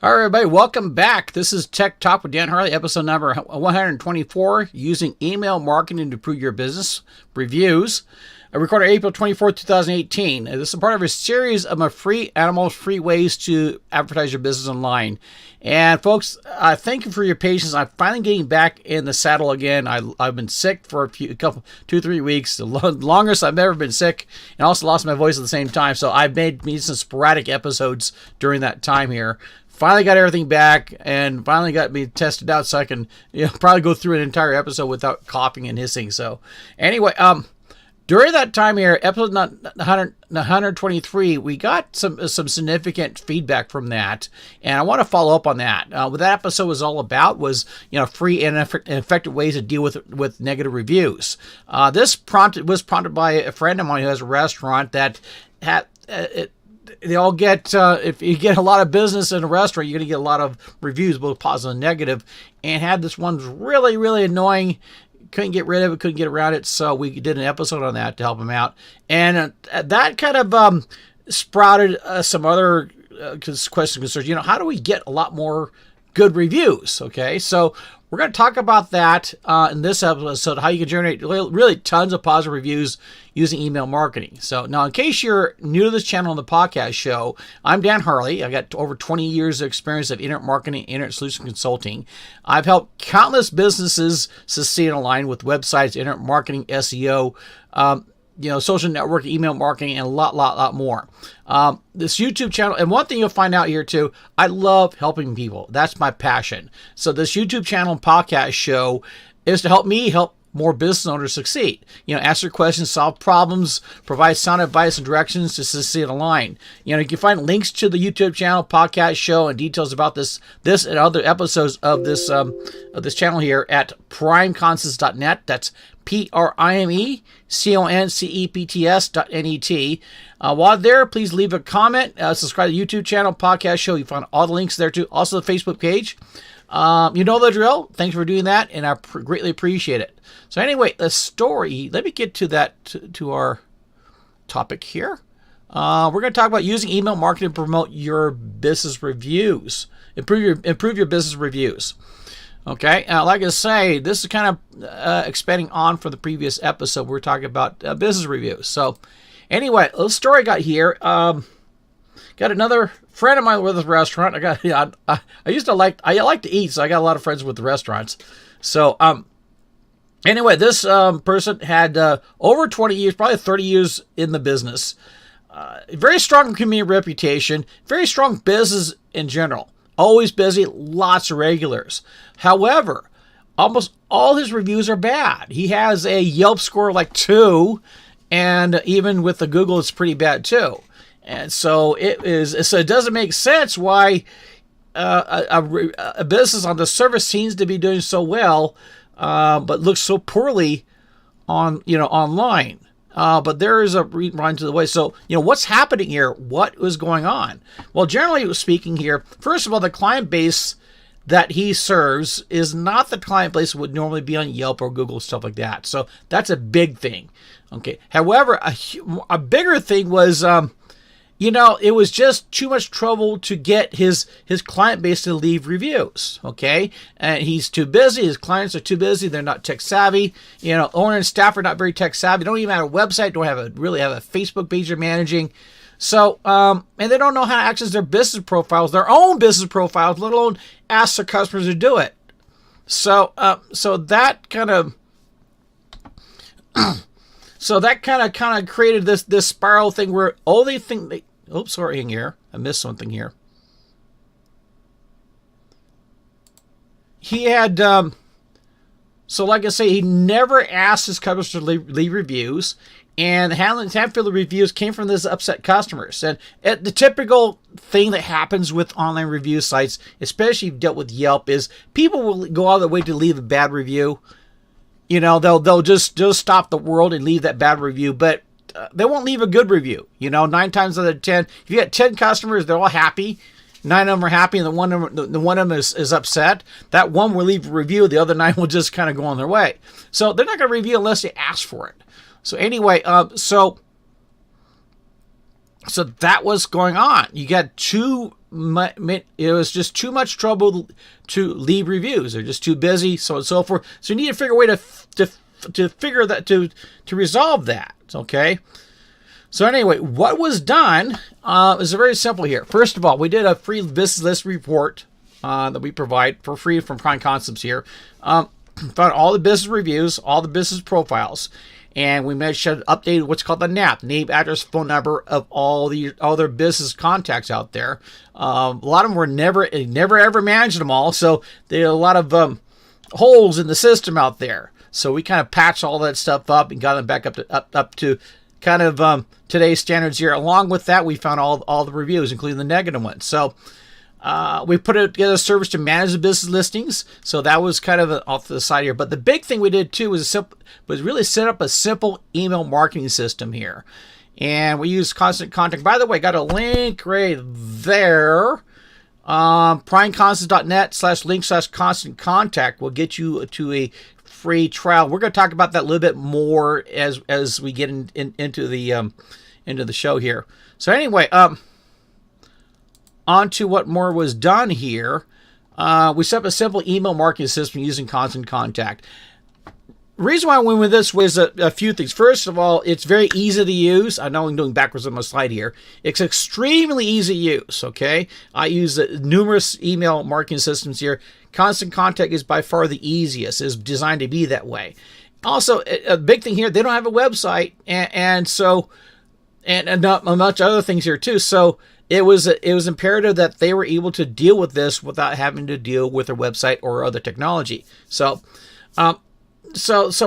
All right, everybody, welcome back. This is Tech Talk with Dan Harley, episode number 124, using email marketing to improve your business reviews. I recorded April 24th, 2018. This is part of a series of my free ways to advertise your business online. And folks, thank you for your patience. I'm finally getting back in the saddle again. I've been sick for 2-3 weeks, the longest I've ever been sick, and also lost my voice at the same time. So I've made some sporadic episodes during that time here. Finally got everything back and finally got me tested out so I can probably go through an entire episode without coughing and hissing. So anyway, during that time here, episode 123, we got some significant feedback from that, and I want to follow up on that. What that episode was all about was free and effective ways to deal with negative reviews. This was prompted by a friend of mine who has a restaurant that had they all get, if you get a lot of business in a restaurant, you're going to get a lot of reviews, both positive and negative, and had this one really, really annoying. Couldn't get rid of it, couldn't get around it, so we did an episode on that to help him out. And that kind of sprouted some other questions and concerns. How do we get a lot more good reviews? Okay, so we're going to talk about that in this episode, how you can generate really tons of positive reviews using email marketing. So now, in case you're new to this channel on the podcast show, I'm Dan Harley. I got over 20 years of experience of internet marketing, internet solution consulting. I've helped countless businesses succeed online with websites, internet marketing, SEO, social network, email marketing, and a lot more. This YouTube channel, and one thing you'll find out here too, I love helping people. That's my passion. So this YouTube channel and podcast show is to help me help more business owners succeed. Answer questions, solve problems, provide sound advice and directions to succeed online. You can find links to the YouTube channel, podcast show, and details about this and other episodes of this channel here at primeconcepts.net. That's primeconcepts.net. While there, please leave a comment, subscribe to the YouTube channel, podcast show. You find all the links there too. Also the Facebook page. You know the drill. Thanks for doing that, and I greatly appreciate it. So anyway, the story, let me get to that, to our topic here. We're going to talk about using email marketing to promote your business reviews. Improve your business reviews. Okay, like I say, this is kind of expanding on from the previous episode. We're talking about business reviews. So anyway, the story I got here. Got another friend of mine with a restaurant. I like to eat, so I got a lot of friends with the restaurants. So anyway, this person had over 20 years, probably 30 years in the business. Very strong community reputation, very strong business in general. Always busy, lots of regulars. However, almost all his reviews are bad. He has a Yelp score like 2, and even with the Google, it's pretty bad too. And so it doesn't make sense why a business on the surface seems to be doing so well, but looks so poorly online. But there is a run to the way. So, what's happening here? What is going on? Well, generally speaking here, first of all, the client base that he serves is not the client base that would normally be on Yelp or Google, stuff like that. So that's a big thing. Okay. However, a bigger thing was, it was just too much trouble to get his client base to leave reviews, okay? And he's too busy. His clients are too busy. They're not tech savvy. Owner and staff are not very tech savvy. They don't even have a website. Don't really have a Facebook page they're managing. So, and they don't know how to access their business profiles, their own business profiles, let alone ask their customers to do it. So that kind of... So that kind of created this spiral thing where all they think they... Oops, sorry, here. I missed something here. He had... so like I say, he never asked his customers to leave reviews. And half of the reviews came from this upset customers. And the typical thing that happens with online review sites, especially if you've dealt with Yelp, is people will go all the way to leave a bad review. They'll just stop the world and leave that bad review, but they won't leave a good review. 9 times out of 10, if you got 10 customers, they're all happy. 9 of them are happy, and the one of them is upset. That one will leave a review. The other 9 will just kind of go on their way. So they're not going to review unless you ask for it. So anyway, so that was going on. You got 2 it was just too much trouble to leave reviews. They're just too busy, so on and so forth. So you need to figure a way to figure that to resolve that. Okay. So anyway, what was done is very simple here. First of all, we did a free business list report that we provide for free from Prime Concepts here. Found all the business reviews, all the business profiles, and we updated what's called the NAP, name, address, phone number of all their business contacts out there. A lot of them were never ever managed them all, so there are a lot of holes in the system out there. So we kind of patched all that stuff up and got them back up to kind of today's standards here. Along with that, we found all the reviews, including the negative ones. So we put together a service to manage the business listings. So that was kind of off to the side here. But the big thing we did too was really set up a simple email marketing system here. And we use Constant Contact. By the way, got a link right there. primeconcepts.net/link/constant contact will get you to a free trial. We're going to talk about that a little bit more as we get into the show here. So anyway, on to what more was done here. We set up a simple email marketing system using Constant Contact. The reason why I went with this was a few things. First of all, it's very easy to use. I know I'm doing backwards on my slide here. It's extremely easy to use, okay? I use numerous email marketing systems here. Constant Contact is by far the easiest. It's designed to be that way. Also, a big thing here, they don't have a website, and not much other things here too. So it was imperative that they were able to deal with this without having to deal with their website or other technology. So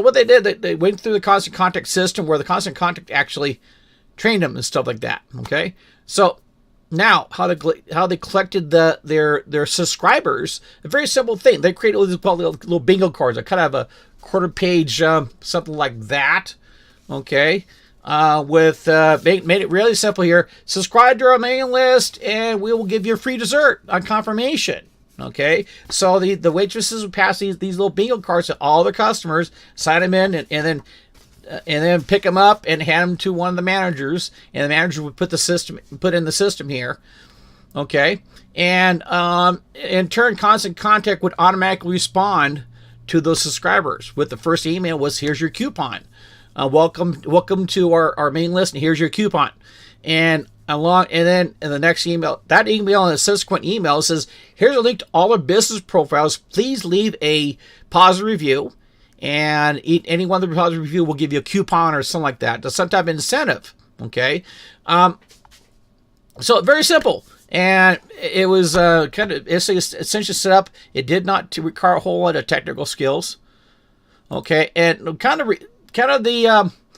what they did, they went through the Constant Contact system where the Constant Contact actually trained them and stuff like that. Okay, so now how they collected their subscribers. A very simple thing. They created little bingo cards. I kind of have a quarter page something like that. Okay. Made it really simple here. Subscribe to our mailing list and we will give you a free dessert on confirmation. Okay, so the waitresses would pass these little bingo cards to all their customers, sign them in, and then pick them up and hand them to one of the managers, and the manager would put in the system here. Okay, and in turn, Constant Contact would automatically respond to those subscribers with the first email was, "Here's your coupon. Welcome to our main list, and here's your coupon." And then in the next email, that email and the subsequent email says, "Here's a link to all our business profiles. Please leave a positive review, and any one of the positive review will give you a coupon or something like that. Some type of incentive." Okay, so very simple, and it was essentially set up. It did not require a whole lot of technical skills. Okay, and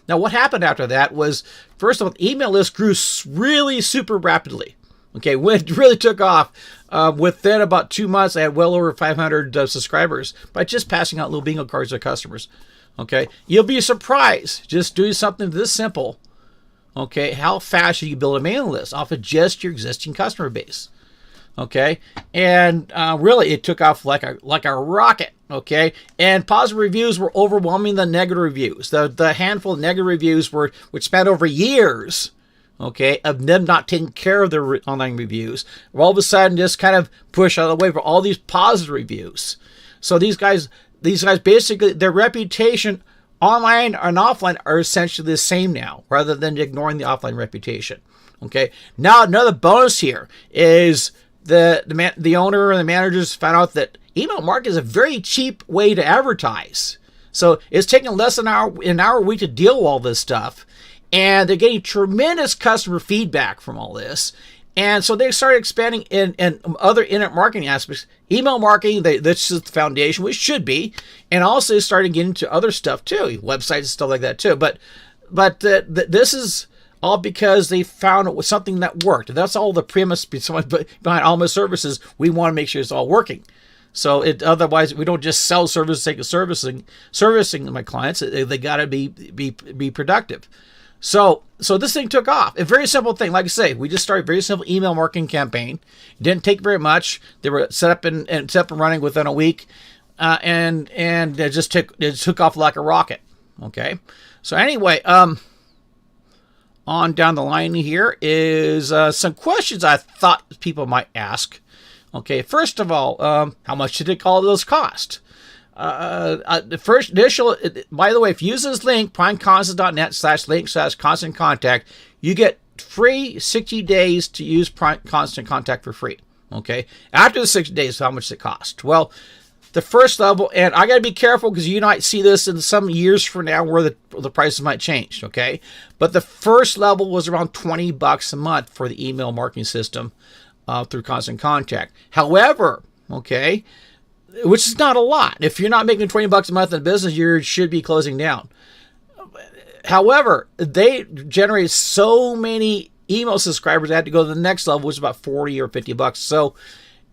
now what happened after that was, first of all, the email list grew really super rapidly. Okay, it really took off. Within about 2 months, I had well over 500 subscribers by just passing out little bingo cards to customers. Okay, you'll be surprised just doing something this simple. Okay, how fast you build a mailing list off of just your existing customer base. Okay, and really it took off like a rocket. Okay, and positive reviews were overwhelming the negative reviews. The handful of negative reviews which spanned over years, okay, of them not taking care of their online reviews, all of a sudden just kind of push out of the way for all these positive reviews. So these guys basically, their reputation online and offline are essentially the same now, rather than ignoring the offline reputation. Okay, now another bonus here is the owner and the managers found out that email marketing is a very cheap way to advertise. So it's taking less than an hour a week to deal with all this stuff. And they're getting tremendous customer feedback from all this. And so they started expanding in other internet marketing aspects. Email marketing, that's just the foundation, which should be. And also started getting into other stuff too, websites and stuff like that too. But this is all because they found it was something that worked. That's all the premise behind all my services. We want to make sure it's all working. So otherwise we don't just sell services for the sake of servicing my clients. They got to be productive. So this thing took off. A very simple thing. Like I say, we just started a very simple email marketing campaign. It didn't take very much. They were set up and running within a week, and it just took off like a rocket. Okay. So anyway, on down the line here is some questions I thought people might ask. Okay, first of all, how much did all those cost? The first initial, by the way, if you use this link, primeconstant.net/link/constant contact, you get free 60 days to use Prime Constant Contact for free. Okay, after the 60 days, how much does it cost? Well, the first level, and I got to be careful because you might see this in some years from now where the prices might change, okay? But the first level was around $20 a month for the email marketing system through Constant Contact. However, okay, which is not a lot. If you're not making $20 a month in business, you should be closing down. However, they generate so many email subscribers, they had to go to the next level, which is about $40 or $50. So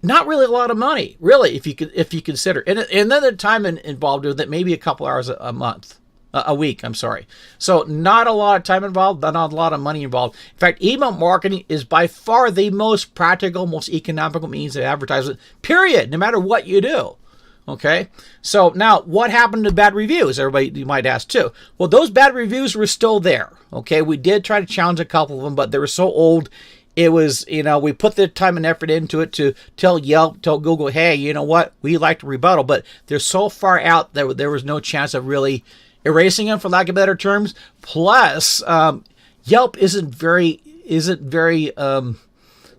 not really a lot of money, really, if you consider. And then the time involved with it, maybe a couple hours a week, I'm sorry. So not a lot of time involved, not a lot of money involved. In fact, email marketing is by far the most practical, most economical means of advertisement, period, no matter what you do. Okay, so now what happened to bad reviews? Everybody, you might ask too. Well, those bad reviews were still there. Okay, we did try to challenge a couple of them, but they were so old. It was, we put the time and effort into it to tell Yelp, tell Google, hey, you know what, we like to rebuttal, but they're so far out that there was no chance of really erasing them, for lack of better terms. Plus, Yelp isn't very,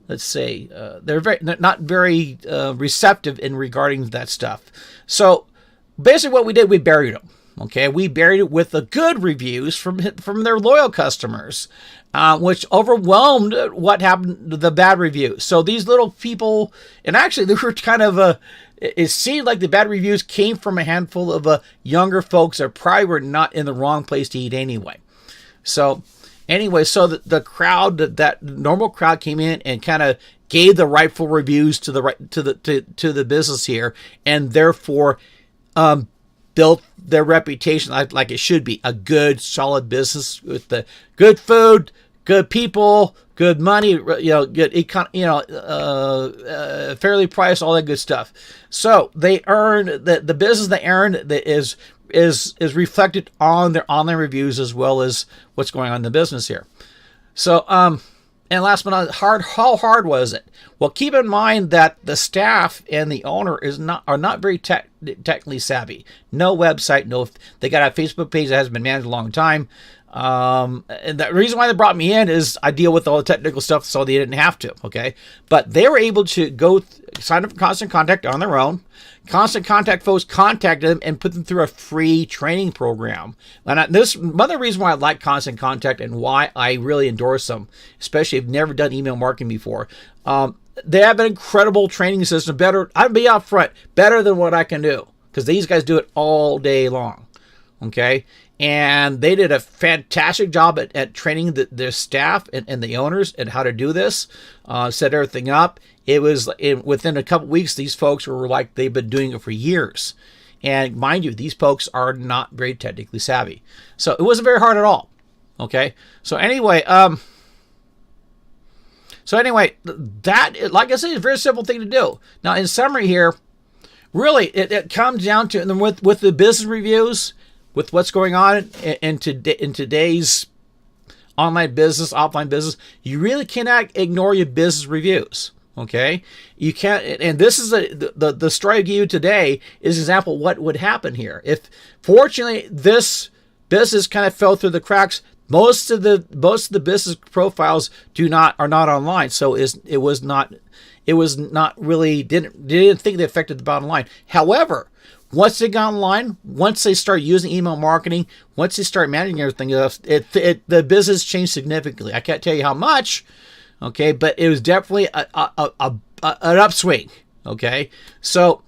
let's say, they're not very receptive in regarding that stuff. So basically what we did, we buried them. Okay, we buried it with the good reviews from their loyal customers, which overwhelmed what happened to the bad reviews. So these little people, and actually they were kind of it seemed like the bad reviews came from a handful of younger folks that probably were not in the wrong place to eat anyway. So anyway, so the crowd, that normal crowd, came in and kind of gave the rightful reviews to the business here, and therefore built their reputation like it should be, a good, solid business with the good food, good people, good money, good fairly priced, all that good stuff. So they earned the business they earned that is reflected on their online reviews as well as what's going on in the business here. So and last but not hard, how hard was it? Well, keep in mind that the staff and the owner are not very technically savvy. No website, they got a Facebook page that hasn't been managed a long time. And the reason why they brought me in is I deal with all the technical stuff, so they didn't have to. Okay, but they were able to go sign up for Constant Contact on their own. Constant Contact folks contacted them and put them through a free training program. And this another reason why I like Constant Contact and why I really endorse them, especially if you've never done email marketing before. They have an incredible training system. Better, I'd be up front, better than what I can do, because these guys do it all day long. Okay, and they did a fantastic job at training their staff and the owners and how to do this, set everything up. It was within a couple weeks, these folks were like they've been doing it for years. And mind you, these folks are not very technically savvy. So it wasn't very hard at all. Okay. So anyway, that, like I said, is a very simple thing to do. Now, in summary here, really, it comes down to, and with the business reviews, with what's going on in today's online business, offline business, you really cannot ignore your business reviews. Okay, you can't, and this is the story I gave you today is an example of what would happen here. If fortunately this business kind of fell through the cracks, most of the business profiles are not online, so it was not really didn't think they affected the bottom line. However, once they got online, once they start using email marketing, once they start managing everything else, the business changed significantly. I can't tell you how much. Okay, but it was definitely an upswing. Okay, so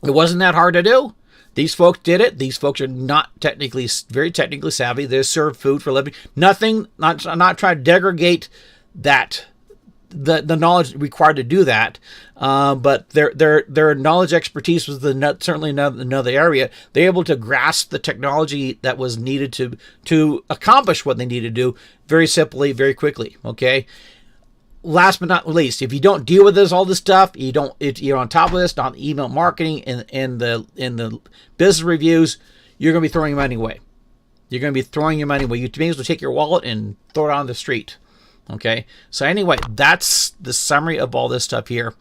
it wasn't that hard to do. These folks did it. These folks are not very technically savvy. They serve food for a living. I'm not trying to degrade that the knowledge required to do that, but their knowledge expertise was certainly another area. They're able to grasp the technology that was needed to accomplish what they needed to do very simply, very quickly. Okay. Last but not least, if you don't deal with all this stuff, you're on top of this, on the email marketing and the business reviews, you're going to be throwing money away. you're going to be throwing your money away. You may as well take your wallet and throw it on the street. Okay. So anyway, that's the summary of all this stuff here.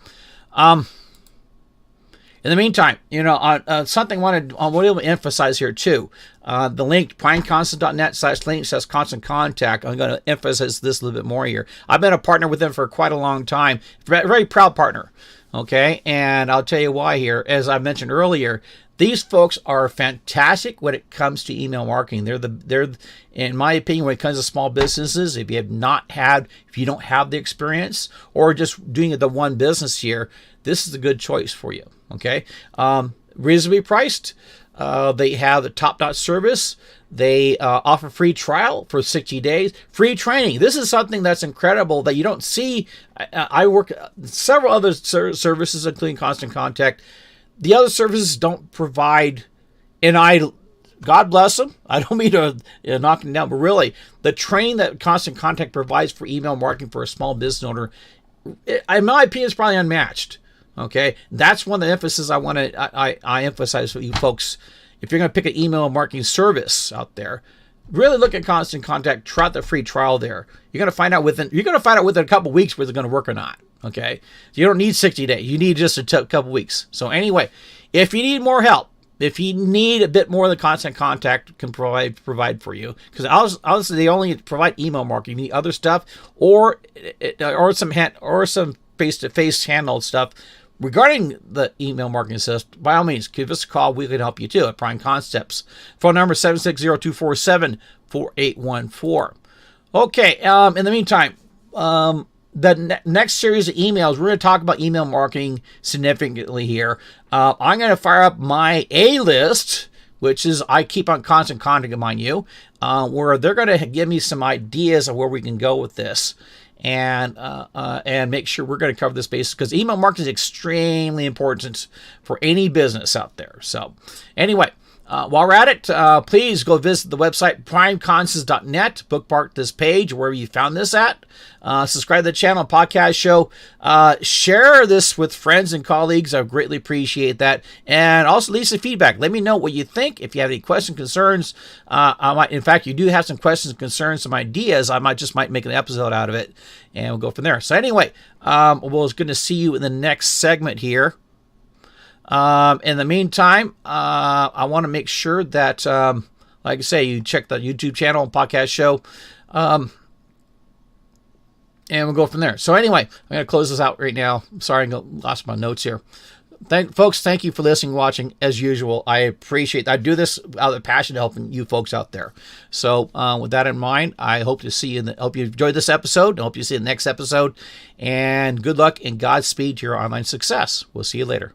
In the meantime, something I want to emphasize here too. The link, primeconstant.net/link/constant contact. I'm going to emphasize this a little bit more here. I've been a partner with them for quite a long time. Very proud partner. Okay. And I'll tell you why here. As I mentioned earlier, these folks are fantastic when it comes to email marketing. They're, in my opinion, when it comes to small businesses, if you don't have the experience or just doing the one business here, this is a good choice for you. Okay. Reasonably priced. They have the top-notch service. They offer free trial for 60 days. Free training. This is something that's incredible that you don't see. I work several other services, including Constant Contact. The other services don't provide, and God bless them. I don't mean to knock them down, but really, the training that Constant Contact provides for email marketing for a small business owner, in my opinion, is probably unmatched. Okay, that's one of the emphasis I emphasize with you folks. If you're going to pick an email marketing service out there, really look at Constant Contact. Try the free trial there. You're going to find out within a couple of weeks whether it's going to work or not. Okay, you don't need 60 days. You need just a couple weeks. So anyway, if you need more help, if you need a bit more than Constant Contact can provide for you, because honestly they only provide email marketing. You need other stuff or some face-to-face handled stuff regarding the email marketing system. By all means, give us a call. We can help you too at Prime Concepts. Phone number 760-247-4814. Okay. In the meantime, the next series of emails, we're going to talk about email marketing significantly here. I'm going to fire up my A-list, which is I keep on Constant Contact, mind you, where they're going to give me some ideas of where we can go with this, and make sure we're going to cover this base, because email marketing is extremely important for any business out there. So anyway, while we're at it, please go visit the website primeconscious.net, bookmark this page wherever you found this at. Subscribe to the channel, podcast show. Share this with friends and colleagues. I greatly appreciate that. And also leave some feedback. Let me know what you think. If you have any questions, concerns, in fact, you do have some questions, concerns, some ideas, I might make an episode out of it, and we'll go from there. So anyway, it's good to see you in the next segment here. In the meantime, I want to make sure that, like I say, you check the YouTube channel, podcast show, and we'll go from there. So anyway, I'm going to close this out right now. I'm sorry, I lost my notes here. Folks, thank you for listening, watching, as usual. I appreciate that. I do this out of passion, helping you folks out there. So with that in mind, I hope to see you. Hope you enjoyed this episode. I hope you see the next episode. And good luck and Godspeed to your online success. We'll see you later.